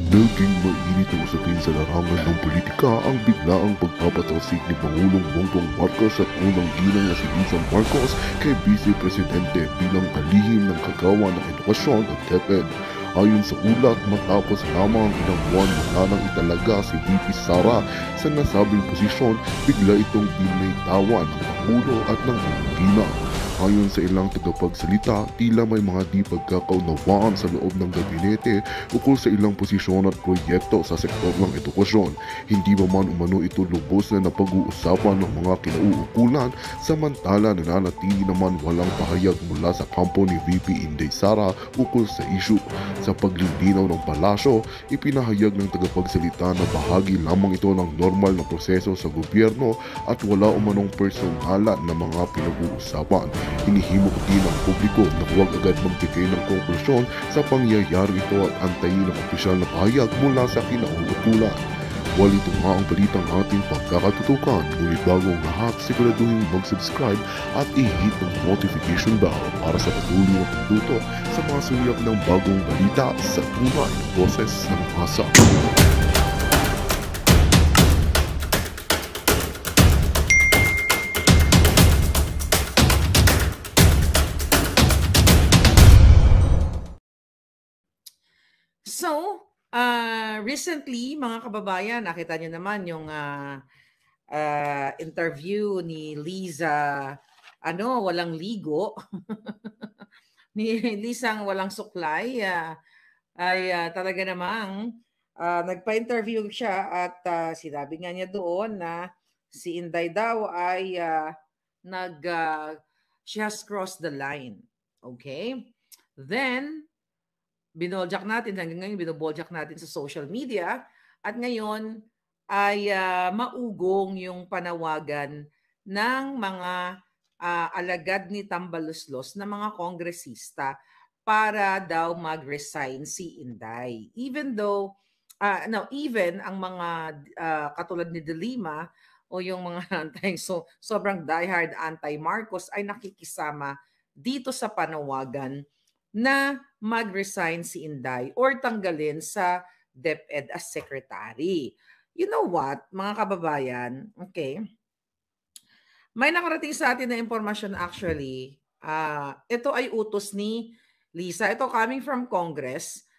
Naging mainit ang usapin sa larangan ng politika ang biglaang pagpapatalsik ni Pangulong Bongbong Marcos at unang ginang na si Lisa Marcos kay Vice Presidente bilang kalihim ng kagawa ng edukasyon at DepEd. Ayon sa ulat, matapos lamang ilang buwan mula nang italaga si VP Sara sa nasabing posisyon, bigla itong binaytawan ng Pangulo at ng unang ginang. Ayon sa ilang tagapagsalita, tila may mga di pagkakaunawaan sa loob ng gabinete ukol sa ilang posisyon at proyekto sa sektor ng edukasyon. Hindi pa man umano ito lubos na napag-uusapan ng mga kinauukulan, samantala nananatili naman walang pahayag mula sa kampo ni VP Inday Sara ukol sa issue. Sa paglilinaw ng palasyo, ipinahayag ng tagapagsalita na bahagi lamang ito ng normal na proseso sa gobyerno at wala umanong personalan na mga pinag-uusapan. Hinihimok din ang publiko na huwag agad magbigay ng konklusyon sa pangyayari ito at antayin ang opisyal na pahayag mula sa kinauukulan. Walito nga ang balitang ating pagkakatutukan, ngunit bagong lahat, siguraduhin mag-subscribe at i-hit ang notification bell para sa patuloy na pagtuto sa mga sulyap ng bagong balita sa tunay na boses ng masa. So, recently, mga kababayan, nakita niyo naman yung interview ni Liza, walang ligo, ni Lisang walang suklay, ay talaga namang nagpa-interview siya at sinabi nga niya doon na si Inday daw ay she has crossed the line. Okay? Then, binoljak natin, hanggang ngayon binoboljak natin sa social media at ngayon ay maugong yung panawagan ng mga alagad ni Tambaluslos na mga kongresista para daw mag-resign si Inday. Even though, even ang mga katulad ni De Lima o yung mga sobrang diehard anti-Marcos ay nakikisama dito sa panawagan na mag-resign si Inday or tanggalin sa DepEd as secretary. You know what, mga kababayan, okay, may nakarating sa atin na impormasyon actually. Ito ay utos ni Lisa. Ito coming from Congress.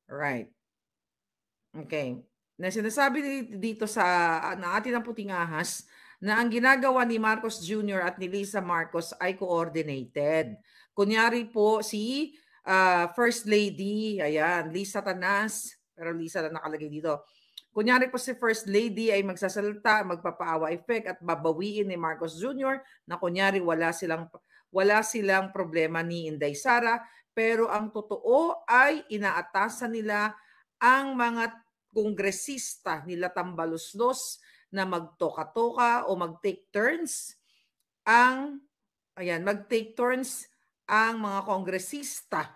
Right. Okay. Na sinasabi dito sa atin ang puting ahas na ang ginagawa ni Marcos Jr. at ni Lisa Marcos ay coordinated. Kunyari po si First Lady, ayan, Lisa Tanas, pero Lisa na nakalagay dito. Kunyari po si First Lady ay magsasalita, magpapaawa effect at babawiin ni Marcos Jr. na kunyari wala silang problema ni Inday Sara, pero ang totoo ay inaatasan nila ang mga kongresista nila Tambaluslos na magtoka-toka o mag-take turns ang mga kongresista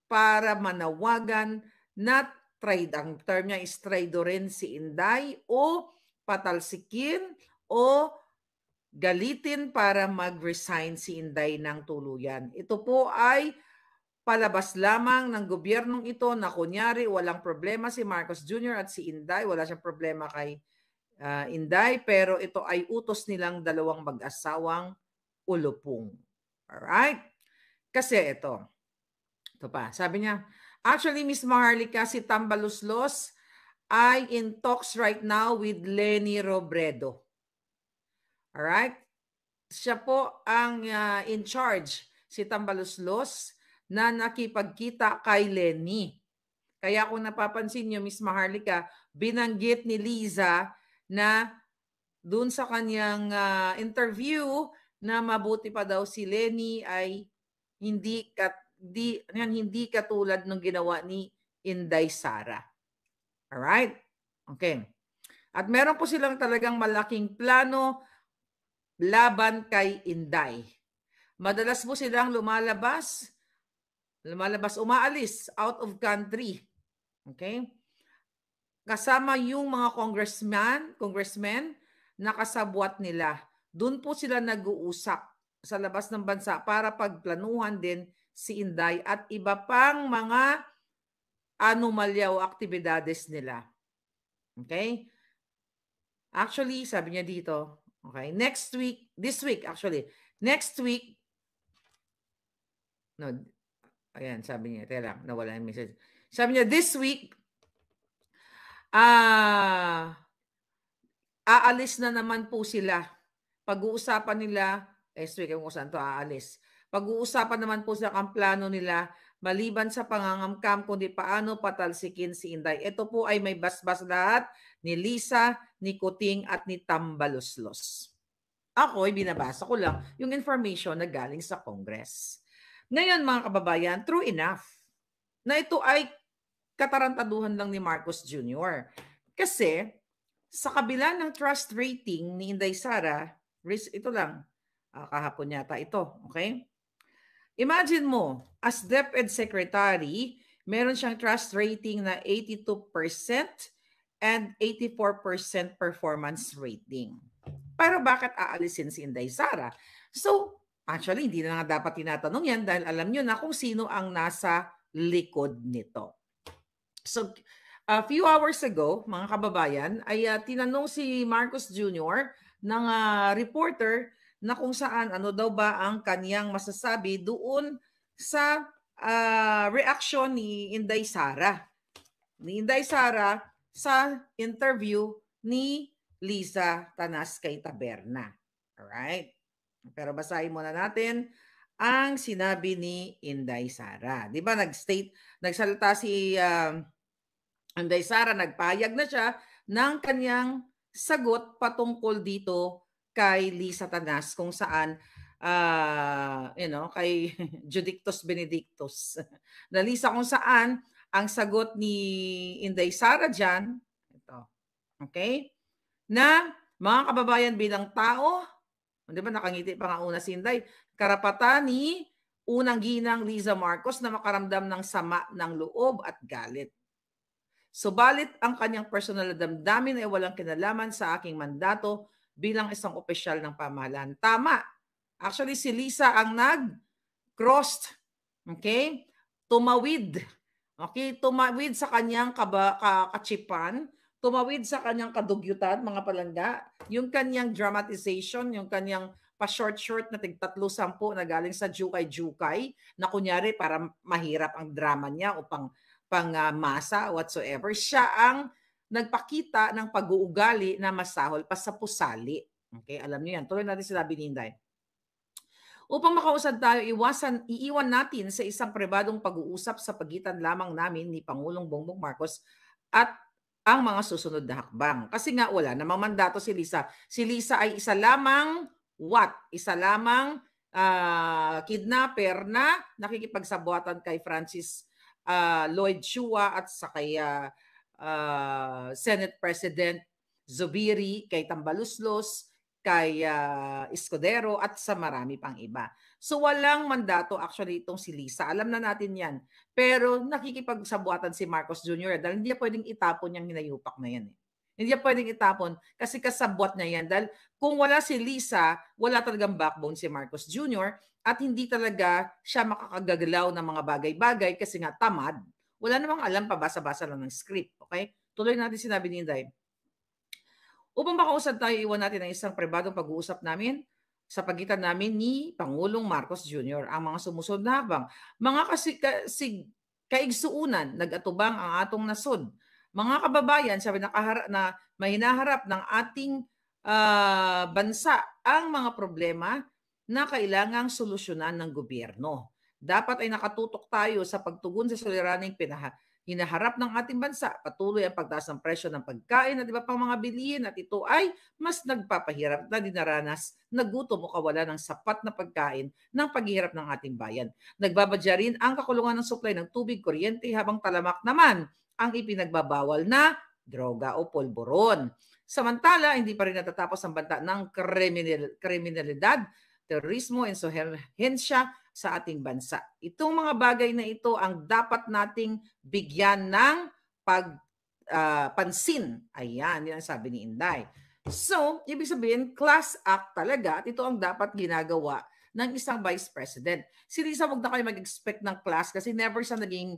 para manawagan na trade. Ang term niya is traidorin si Inday o patalsikin o galitin para mag-resign si Inday ng tuluyan. Ito po ay palabas lamang ng gobyernong ito na kunyari walang problema si Marcos Jr. at si Inday. Wala siyang problema kay Inday, pero ito ay utos nilang dalawang mag-asawang ulupong. Alright? Kasi ito pa, sabi niya, actually, Miss Maharlika, si Tambaluslos ay in talks right now with Leni Robredo. Alright? Siya po ang in charge, si Tambaluslos, na nakipagkita kay Leni. Kaya kung napapansin niyo, Miss Maharlika, binanggit ni Liza na dun sa kanyang interview na mabuti pa daw si Leni ay hindi katulad ng ginawa ni Inday Sara. Alright? Okay. At meron po silang talagang malaking plano laban kay Inday. Madalas po silang umaalis out of country. Okay? Kasama yung mga congressmen na kasabwat nila. Doon po sila nag-uusap sa labas ng bansa para pagplanuhan din si Inday at iba pang mga anomalya o aktibidades nila. Okay? Actually, sabi niya dito, okay, this week actually, next week, no, ayan, sabi niya, teka lang, nawala yung message. Sabi niya, this week, aalis na naman po sila. Pag-uusapan nila, next week, kung saan to aalis. Pag-uusapan naman po sila ang plano nila, maliban sa pangangamkam, kundi paano patalsikin si Inday. Ito po ay may basbas lahat ni Lisa, ni Kuting, at ni Tambaluslos. Ako'y binabasa ko lang yung information na galing sa Congress. Ngayon, mga kababayan, true enough na ito ay katarantaduhan lang ni Marcos Jr. Kasi sa kabila ng trust rating ni Inday Sara, ito lang, kahapon yata ito, okay? Imagine mo, as DepEd Secretary, meron siyang trust rating na 82% and 84% performance rating. Pero bakit aalisin si Inday Sara? So, actually, hindi na nga dapat tinatanong yan dahil alam nyo na kung sino ang nasa likod nito. So, a few hours ago, mga kababayan, ay tinanong si Marcos Jr. ng reporter na kung saan, ano daw ba ang kaniyang masasabi doon sa reaction ni Inday Sara. Ni Inday Sara sa interview ni Lisa Tanas kay Taberna. Alright? Pero basahin muna natin ang sinabi ni Inday Sara. Di ba nagsalita si Inday Sara, nagpahayag na siya ng kanyang sagot patungkol dito kay Lisa Tanas kung saan kay Judictus Benedictus. Na Lisa kung saan ang sagot ni Inday Sara dyan, ito, okay? Na mga kababayan bilang tao, di ba nakangiti pa nga una si Inday, karapatan ni unang ginang Liza Marcos na makaramdam ng sama ng loob at galit. Subalit ang kanyang personal na damdamin ay walang kinalaman sa aking mandato bilang isang opisyal ng pamahalaan. Tama. Actually, si Lisa ang nag-crossed, okay? Tumawid. Okay? Tumawid sa kanyang kachipan, tumawid sa kanyang kadugyutan, mga palangga, yung kanyang dramatization, yung kanyang pa-short-short na tig-3-10 na galing sa jukay-jukay, na kunyari para mahirap ang drama niya o pang masa whatsoever, siya ang nagpakita ng pag-uugali na masahol pa sa pusali. Okay, alam niyo yan. Tuloy natin sinabi ni Inday. Upang makausad tayo, iiwan natin sa isang pribadong pag-uusap sa pagitan lamang namin ni Pangulong Bongbong Marcos at ang mga susunod na hakbang. Kasi nga wala namang mandato si Lisa. Si Lisa ay isa lamang Isa lamang kidnapper na nakikipagsabuatan kay Francis Lloyd Chua at sa kay Senate President Zubiri, kay Tambaluslos, kay Escudero at sa marami pang iba. So walang mandato actually itong si Lisa. Alam na natin yan. Pero nakikipagsabuatan si Marcos Jr. dahil hindi pwedeng itapon yung hinayupak na yan. Hindi pwedeng itapon kasi kasabwat niya yan. Dahil kung wala si Lisa, wala talagang backbone si Marcos Jr. at hindi talaga siya makakagagalaw ng mga bagay-bagay kasi nga tamad. Wala namang alam, pabasa-basa lang ng script. Okay? Tuloy natin sinabi ni Inday. Upang makausad tayo, iwan natin ang isang pribadong pag-uusap namin sa pagitan namin ni Pangulong Marcos Jr. Ang mga sumusunod na habang mga kaigsuunan, nag-atubang ang atong nasod. Mga kababayan, sabi na may hinaharap ng ating bansa ang mga problema na kailangang solusyonan ng gobyerno. Dapat ay nakatutok tayo sa pagtugon sa suliraning hinaharap ng ating bansa. Patuloy ang pagtaas ng presyo ng pagkain at iba pang mga bilihin at ito ay mas nagpapahirap na dinaranas na gutom o kawalan ng sapat na pagkain ng paghihirap ng ating bayan. Nagbabadya rin ang kakulungan ng supply ng tubig, kuryente habang talamak naman ang ipinagbabawal na droga o polboron. Samantala, hindi pa rin natatapos ang banta ng kriminalidad, terorismo, insuhensya sa ating bansa. Itong mga bagay na ito ang dapat nating bigyan ng pansin. Ayan, yan ang sabi ni Inday. So, ibig sabihin, class act talaga at ito ang dapat ginagawa ng isang vice president. Si Lisa, wag na kayo mag-expect ng class kasi never siya naging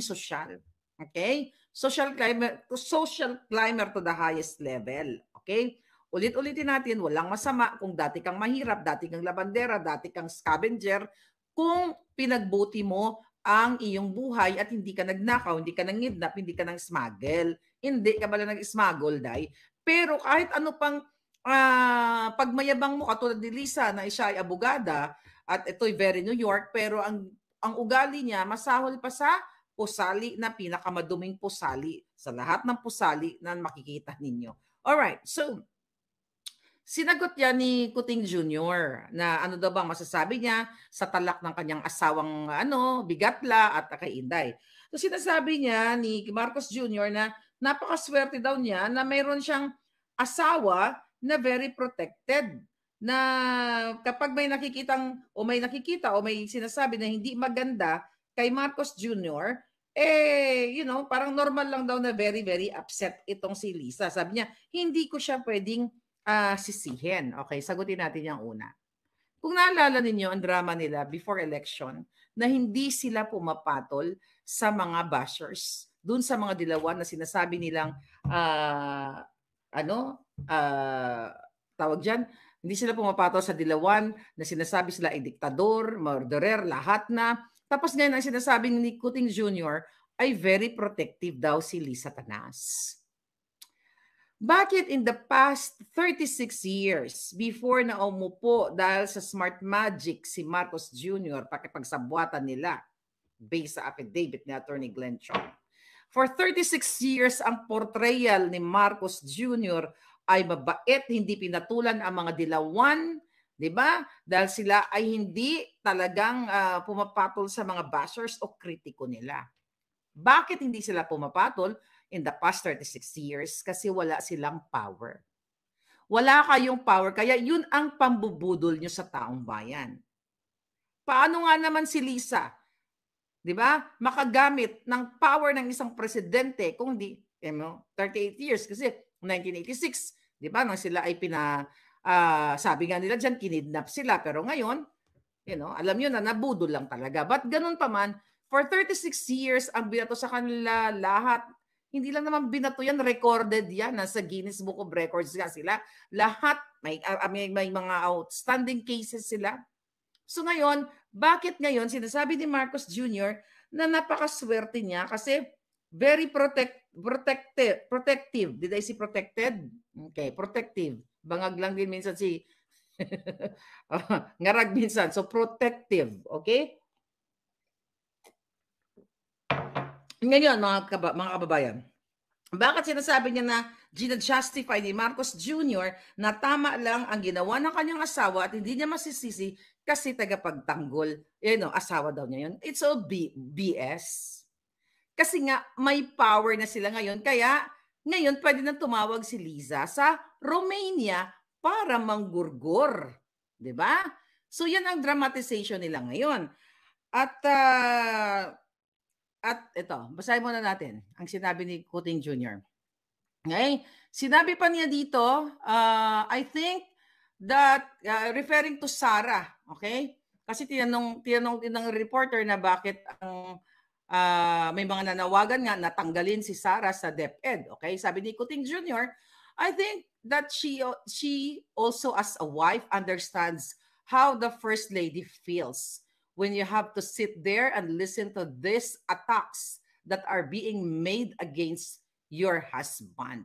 social. Okay? Social climber to the highest level. Okay? Ulit-ulitin natin, walang masama kung dati kang mahirap, dati kang labandera, dati kang scavenger, kung pinagbuti mo ang iyong buhay at hindi ka nagnakaw, hindi ka nangidnap, hindi ka nang smuggle. Hindi ka bala nag-smuggle, day. Pero kahit ano pang pagmayabang mo, katulad ni Lisa na siya ay abogada at ito'y very New York, pero ang ugali niya masahol pa sa pusali na pinakamaduming pusali sa lahat ng pusali na makikita ninyo. Alright, so sinagot yan ni Kuting Jr. na ano daw bang masasabi niya sa talak ng kanyang asawang Bigatla at kay Inday. So sinasabi niya ni Marcos Jr. na napakaswerte daw niya na mayroon siyang asawa na very protected, na kapag may nakikita o may sinasabi na hindi maganda kay Marcos Jr., parang normal lang daw na very, very upset itong si Lisa. Sabi niya, hindi ko siya pwedeng sisihin. Okay, sagutin natin yung una. Kung naalala ninyo ang drama nila before election, na hindi sila pumapatol sa mga bashers, dun sa mga dilawan na sinasabi nilang tawag dyan, hindi sila pumapatol sa dilawan na sinasabi sila ay diktador, murderer, lahat na. Tapos ngayon ang sinasabi ni Kuting Jr. ay very protective daw si Lisa Tanas. Bakit in the past 36 years before na umupo dahil sa smart magic si Marcos Jr. pakipagsabwatan nila based sa affidavit ni Attorney Glenn Chong, for 36 years ang portrayal ni Marcos Jr. ay mabait, hindi pinatulan ang mga dilawan, di ba? Dahil sila ay hindi talagang pumapatol sa mga bashers o kritiko nila. Bakit hindi sila pumapatol in the past 36 years? Kasi wala silang power. Wala kayong power, kaya yun ang pambubudol nyo sa taong bayan. Paano nga naman si Lisa, di ba, makagamit ng power ng isang presidente kung di 38 years, kasi 1986, di ba, nang sila ay sabi nga nila dyan, kinidnap sila, pero ngayon, alam nyo na nabudol lang talaga. But ganun pa man, for 36 years, ang binato sa kanila lahat, hindi lang naman binato yan, recorded yan. Nasa Guinness Book of Records nga sila. Lahat, may mga outstanding cases sila. So ngayon, bakit ngayon sinasabi ni Marcos Jr. na napakaswerte niya kasi very protective. Did I say protected? Okay, protective. Bangag lang din minsan si ngarag minsan. So protective, okay? Ngayon, mga kababayan, bakit sinasabi niya na gina-justify ni Marcos Jr. na tama lang ang ginawa ng kanyang asawa at hindi niya masisisi kasi tagapagtanggol. Asawa daw niya yun. It's all BS. Kasi nga, may power na sila ngayon. Kaya, ngayon, pwede na tumawag si Liza sa Romania para manggurgur. Diba? So, yan ang dramatization nila ngayon. At ito, basahin muna natin ang sinabi ni Kuting Jr. Okay? Sinabi pa niya dito, I think that, referring to Sarah, okay? Kasi tinanong ng reporter na bakit may mga nanawagan nga natanggalin si Sarah sa DepEd, okay? Sabi ni Kuting Jr., I think that she also as a wife understands how the First Lady feels when you have to sit there and listen to these attacks that are being made against your husband.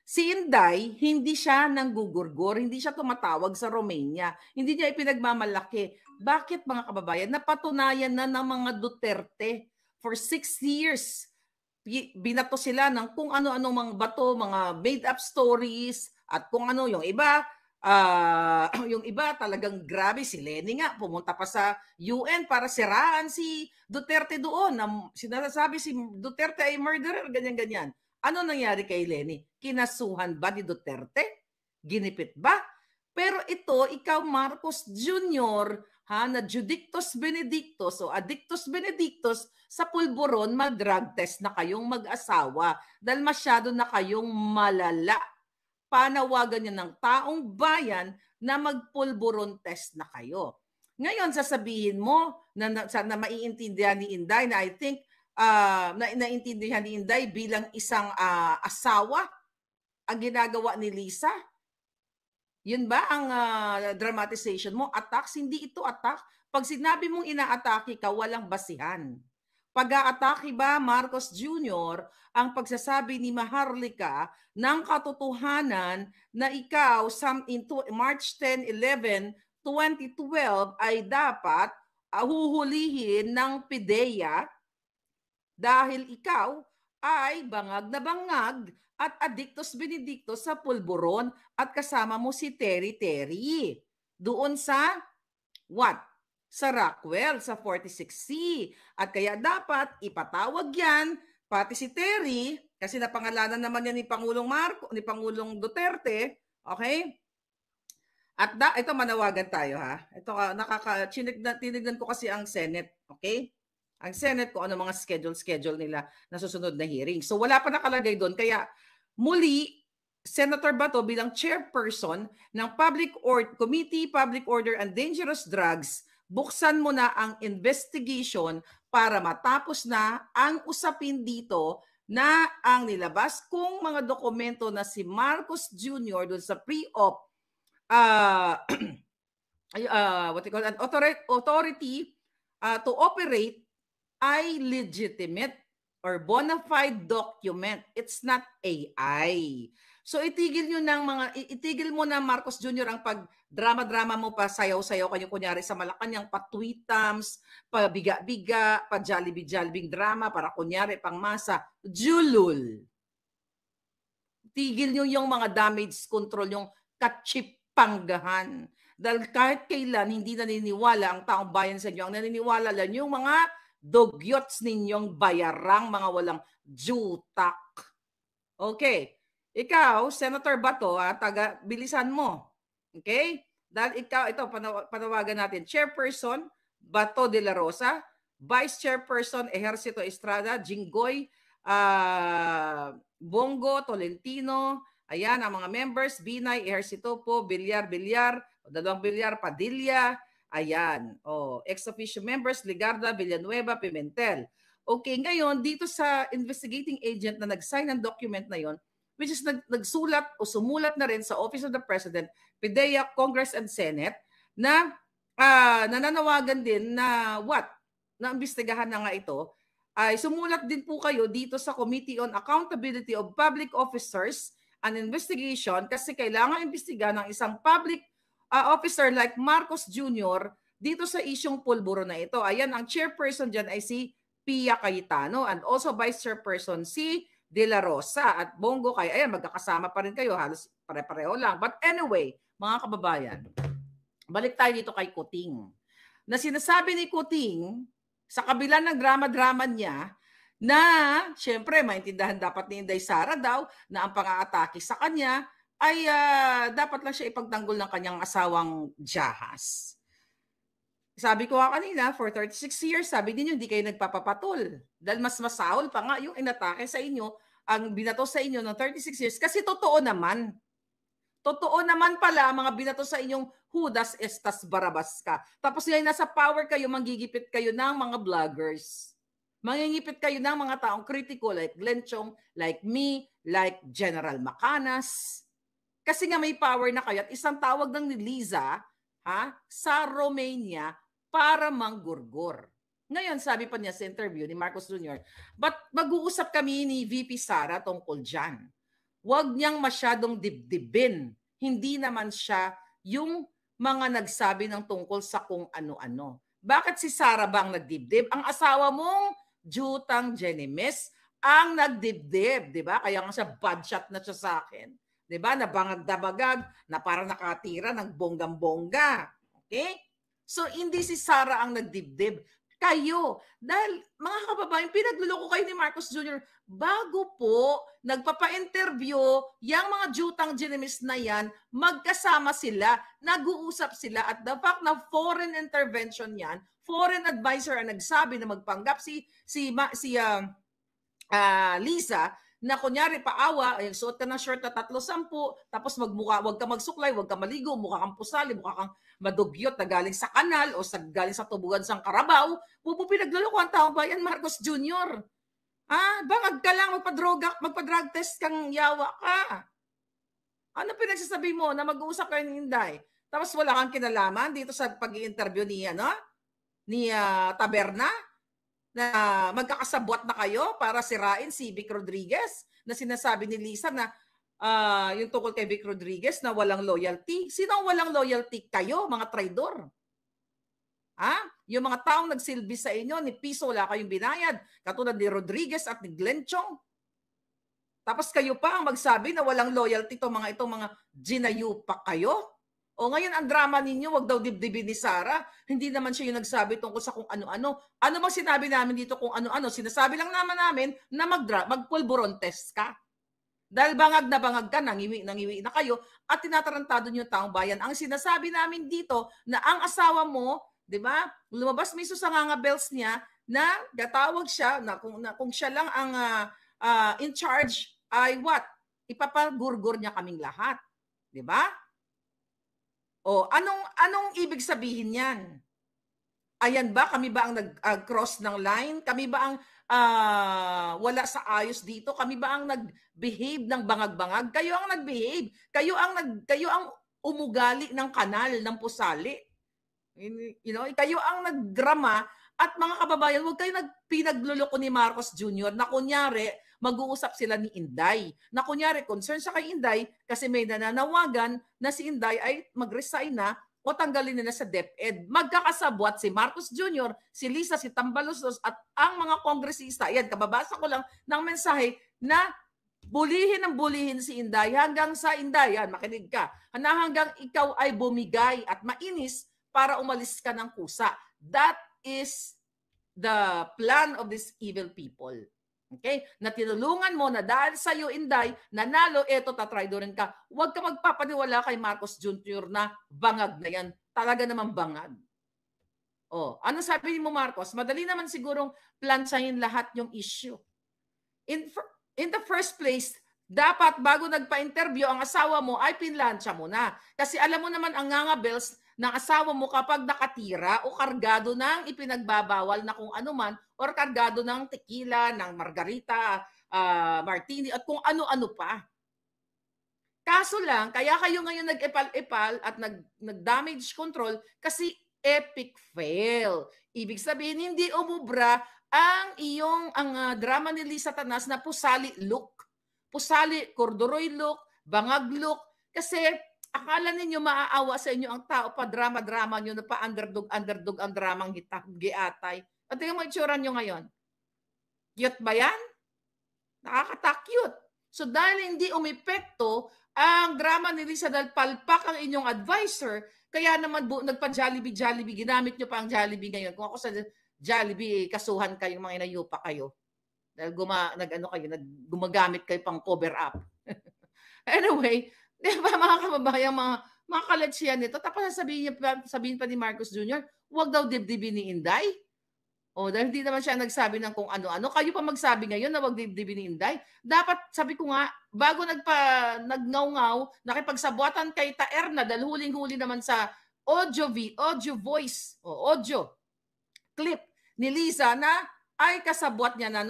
Si Inday, hindi siya nanggugurgur, hindi siya tumatawag sa Romania, hindi niya ipinagmamalaki. Bakit, mga kababayan? Napatunayan na ng mga Duterte for 6 years. Binato sila ng kung ano-anong mga bato, mga made-up stories, at kung ano yung iba, talagang grabe. Si Lenny nga pumunta pa sa UN para siraan si Duterte doon. Sinasabi si Duterte ay murderer, ganyan-ganyan. Ano nangyari kay Lenny? Kinasuhan ba ni Duterte? Ginipit ba? Pero ito, ikaw Marcos Jr., na Judictus Benedictus o Addictus Benedictus, sa pulburon mag-drug test na kayong mag-asawa dahil masyado na kayong malala. Panawagan niya ng taong bayan na mag-pulburon test na kayo. Ngayon, sasabihin mo na maiintindihan ni Inday na I think naintindihan ni Inday bilang isang asawa ang ginagawa ni Lisa. Yun ba ang dramatization mo? Attacks? Hindi ito attack. Pag sinabi mong inaatake ka, walang basihan. Pag-aatake ba, Marcos Jr., ang pagsasabi ni Maharlika ng katotohanan na ikaw March 10, 11, 2012 ay dapat huhulihin ng PIDEA dahil ikaw ay bangag na bangag at addictus benedictus sa pulburon at kasama mo si Terry doon sa what? Sa Rockwell, sa 46C. At kaya dapat ipatawag yan, pati si Terry, kasi napangalanan naman yan ni Pangulong Duterte, okay? At ito manawagan tayo ha. Ito tinignan ko kasi ang Senate, okay? Ang Senate ko ano mga schedule nila na susunod na hearing. So wala pa nakalagay doon, kaya muli Senator Bato bilang chairperson ng Committee Public Order and Dangerous Drugs, buksan mo na ang investigation para matapos na ang usapin dito na ang nilabas kung mga dokumento na si Marcos Jr. doon sa pre-op authority to operate ay legitimate or bona fide document. It's not AI. So itigil mo na Marcos Jr. ang pag-drama-drama mo pa sayaw-sayaw kayo kunyari sa Malacanang pa-tweetams, pa-biga-biga, pa-jollibee-jollibee drama para kunyari pang masa. Julul. Tigil nyo yung mga damage control, yung katsipanggahan. Dahil kahit kailan hindi naniniwala ang taong bayan sa inyo, ang naniniwala lang yung mga dogyots ninyong bayarang mga walang jutak. Okay. Ikaw, Senator Bato, bilisan mo. Okay? Dahil ikaw, ito, panawagan natin. Chairperson, Bato de la Rosa. Vice Chairperson, Ejercito Estrada, Jinggoy, Bongo, Tolentino. Ayan, ang mga members, Binay, Ejercito po, Villar, dalawang Villar, Padilla. Ayan. Ex-officio members, Ligarda, Villanueva, Pimentel. Okay, ngayon, dito sa investigating agent na nag-sign ng document na yon, which is nagsulat o sumulat na rin sa Office of the President, PIDEA, Congress and Senate, na nananawagan din na na imbestigahan na nga ito, ay sumulat din po kayo dito sa Committee on Accountability of Public Officers and Investigation kasi kailangan imbestigahan ng isang public officer like Marcos Jr. dito sa isyong pulburo na ito. Ayan, ang chairperson dyan ay si Pia Cayetano and also vice chairperson si De La Rosa at Bongo. Kaya ayan, magkakasama pa rin kayo, halos pare-pareho lang. But anyway, mga kababayan, balik tayo dito kay Kuting. Na sinasabi ni Kuting, sa kabila ng drama-drama niya, na syempre maintindihan dapat ni Inday Sara daw na ang pang-aatake sa kanya ay dapat lang siya ipagtanggol ng kanyang asawang Jahas. Sabi ko kanina, for 36 years, sabi ninyo, hindi kayo nagpapapatol. Dahil mas masahol pa nga yung inatake sa inyo, ang binato sa inyo ng 36 years. Kasi totoo naman. Totoo naman pala, mga binato sa inyong Judas estas Barabas ka. Tapos ngayon nasa power kayo, manggigipit kayo ng mga vloggers. Mangingipit kayo ng mga taong kritiko like Glenn Chong, like me, like General Macanas. Kasi nga may power na kayo. At isang tawag ng ni Liza sa Romania para manggurgur. Ngayon, sabi pa niya sa interview ni Marcos Jr., but mag-uusap kami ni VP Sara tungkol dyan. Huwag niyang masyadong dibdibin. Hindi naman siya yung mga nagsabi ng tungkol sa kung ano-ano. Bakit si Sara ba ang nagdibdib? Ang asawa mong Jutang Jenimes ang nagdibdib, di ba? Kaya nga siya bad shot na siya sa akin. Di ba? Nabangag-dabagag na parang nakatira ng bonggam-bongga. Okay? So, hindi si Sara ang nagdibdib. Kayo. Dahil, mga kababayan, pinagluloko kayo ni Marcos Jr. Bago po, nagpapa-interview, yung mga Jutang Jenimes na yan, magkasama sila, nag-uusap sila, at the fact na foreign intervention yan, foreign advisor ang nagsabi na magpanggap si Lisa, na kunyari paawa, ay suot ka ng short na 3-10, tapos magmukha, wag ka magsuklay, wag ka maligo, mukha kang pusali, mukha kang madugyot na galing sa kanal o galing sa tubugan sang Karabaw, huwag mo pinagluloko ang taong bayan, Marcos Jr. Bangag ka lang, magpa-drug test kang yawa ka. Ano pinagsasabi mo na mag-uusap kayo ni Inday? Tapos wala kang kinalaman dito sa pag-i-interview ni Taberna? Na magkakasabwat na kayo para sirain si Vic Rodriguez na sinasabi ni Lisa na yung tungkol kay Vic Rodriguez na walang loyalty. Sino ang walang loyalty? Kayo, mga traidor. Yung mga taong nagsilbi sa inyo, ni piso wala kayong binayad, katulad ni Rodriguez at ni Glenn Chong. Tapos kayo pa ang magsabi na walang loyalty itong mga ginayupa kayo. O ngayon, ang drama ninyo, wag daw dibdibin ni Sara. Hindi naman siya yung nagsabi tungkol sa kung ano-ano. Ano bang sinabi namin dito kung ano-ano? Sinasabi lang namin na magpulburon test ka. Dahil bangag ka, nangiwi na kayo, at tinatarantado niyo yung taong bayan. Ang sinasabi namin dito, na ang asawa mo, di ba, lumabas mismo sa nga bells niya, na gatawag siya, na kung siya lang ang in charge, ay what? Ipapagurgur niya kaming lahat. Di ba? O, anong ibig sabihin yan? Ayan ba? Kami ba ang nag-cross ng line? Kami ba ang wala sa ayos dito? Kami ba ang nag-behave ng bangag-bangag? Kayo ang nag-behave. Kayo ang umugali ng kanal ng pusali. Kayo ang nagdrama. At mga kababayan, huwag kayo pinagluloko ni Marcos Jr. na kunyari, mag-uusap sila ni Inday. Na kunyari, concern siya kay Inday kasi may nananawagan na si Inday ay mag-resign na o tanggalin nila sa DepEd. Magkakasabwat si Marcos Jr., si Lisa, si Tambaluslos at ang mga kongresista. Yan, kababasa ko lang ng mensahe na bulihin si Inday hanggang sa Inday. Yan, makinig ka. Hanggang ikaw ay bumigay at mainis para umalis ka ng kusa. That is the plan of these evil people. Okay? Na tinulungan mo na dahil sa iyo, Inday, nanalo, eto, tatraidorin ka. Huwag ka magpapaniwala kay Marcos Jr. na bangag na yan. Talaga naman bangag. Ano sabi mo, Marcos? Madali naman sigurong plansahin lahat yung issue. In the first place, dapat bago nagpa-interview ang asawa mo ay pinlansya mo na. Kasi alam mo naman ang nga bells ng asawa mo kapag nakatira o kargado ng ipinagbabawal na kung ano man or kargado ng tequila, ng margarita, martini at kung ano-ano pa. Kaso lang, kaya kayo ngayon nag-epal-epal at nag-damage control kasi epic fail. Ibig sabihin, hindi umubra ang drama ni Lisa Tanas na pusali look. Pusali, corduroy look, bangag look. Kasi akala ninyo maaawa sa inyo ang tao pa drama-drama nyo na pa underdog ang dramang giatay. At yung mga itsura nyo ngayon. Cute ba yan? Nakakata-cute. So dahil hindi umepekto ang drama ni Lisa dahil palpak ang inyong advisor, kaya naman nagpa-Jollibee, ginamit nyo pa ang Jollibee ngayon. Kung ako sa Jollibee, kasuhan kayong mga inayupa kayo. Dahil gumagamit kayo pang cover up. Anyway, di ba mga kababayan, mga kalatsiyan nito, tapos sabihin pa ni Marcos Jr., huwag daw dibdibin ni Inday. Dahil hindi naman siya nagsabi ng kung ano-ano. Kayo pa magsabi ngayon na huwag dibdibin ni Inday. Dapat, sabi ko nga, bago nagngaw-ngaw, nakipagsabuatan kay Taerna, dahil huling-huli naman sa audio clip ni Lisa na ay kasabwat niya na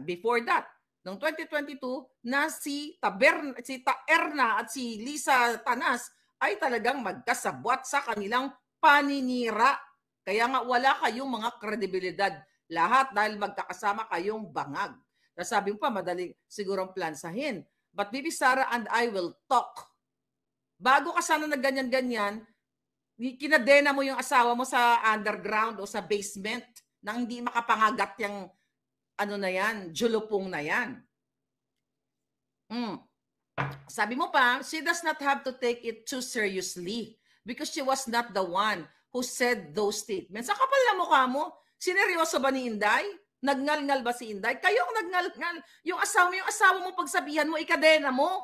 before that, noong 2022 na si Taerna at si Lisa Tanas ay talagang magkasabwat sa kanilang paninira. Kaya nga wala kayong mga kredibilidad. Lahat dahil magkakasama kayong bangag. Sabi mo pa, madali sigurong plansahin. But Bibi Sara and I will talk. Bago ka sana na ganyan-ganyan, kinadena mo yung asawa mo sa underground o sa basement nang hindi makapangagat yung julupong na yan. Sabi mo pa, she does not have to take it too seriously because she was not the one who said those statements. Sa kapal na mukha mo, sineryoso ba ni Inday? Nagngal-ngal ba si Inday? Kayo ang nagngal-ngal. Yung asawa mo pagsabihan mo, ikadena mo.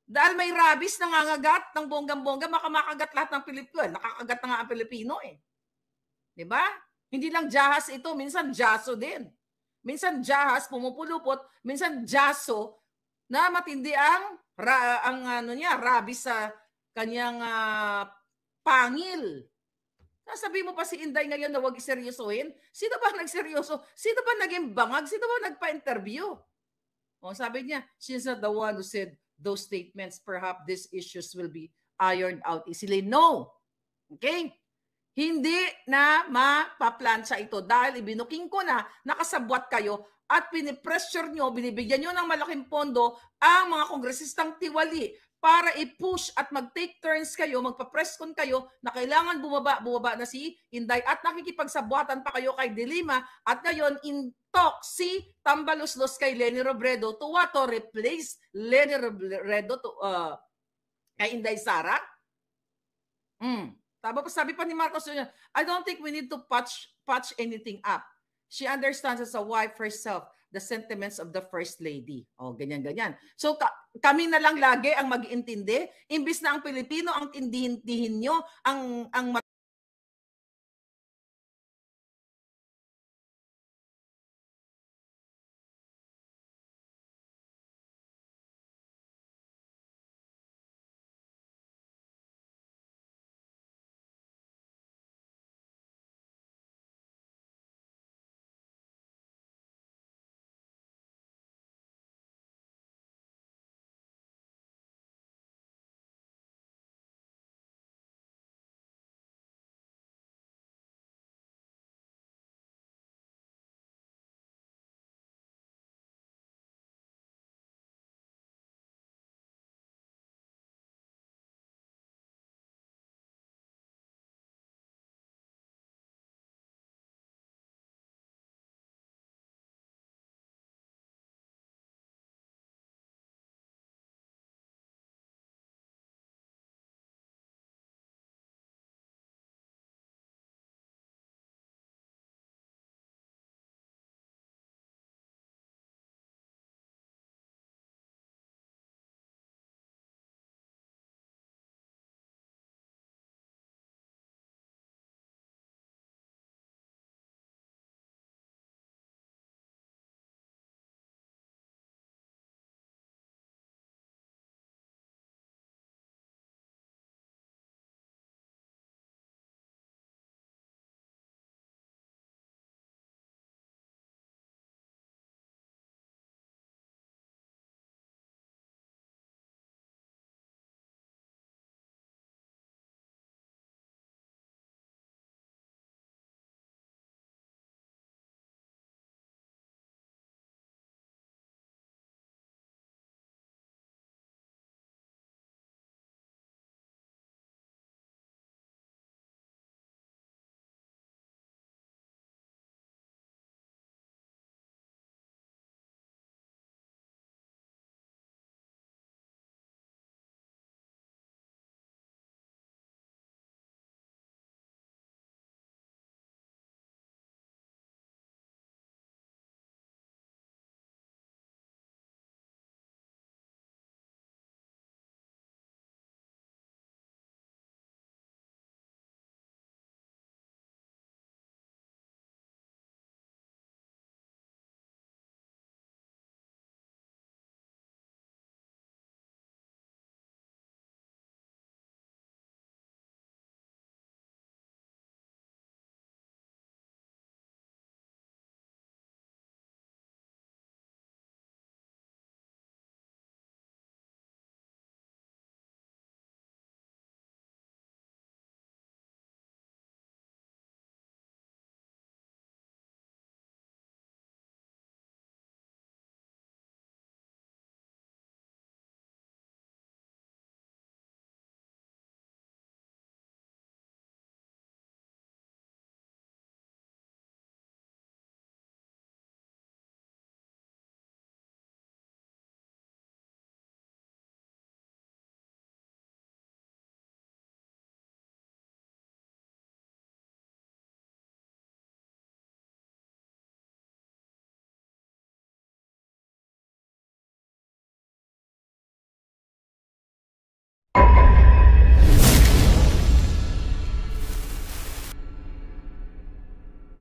Dahil may rabies nangangagat ng bonggang-bongga, makagat lahat ng Pilipino. Nakakagat na nga ang Pilipino eh. Diba? Hindi lang jahas ito, minsan jaso din. minsan jahas, pumupulupot, minsan jaso, na matindi ang rabies sa kanyang pangil. Sabi mo pa si Inday ngayon na huwag seryosohin? Sino ba nagseryoso? Sino ba naging bangag? Sino ba nagpa-interview? Sabi niya, she's not the one who said those statements. Perhaps these issues will be ironed out easily. No. Okay? Hindi na mapaplansya ito dahil ibinuking ko na nakasabwat kayo at pinipressure nyo, binibigyan nyo ng malaking pondo ang mga kongresistang tiwali para i-push at mag-take turns kayo, magpa-press con kayo na kailangan bumaba na si Inday at nakikipagsabwatan pa kayo kay Dilima at ngayon in talk si Tambaluslos kay Leni Robredo to what? To replace Leni Robredo kay Inday Sara? Sabi pa ni Marcos, I don't think we need to patch anything up. She understands as a wife herself the sentiments of the First Lady. Ganyan. So, kami na lang lagi ang mag-iintindi. Imbis na ang Pilipino ang tindihin nyo, ang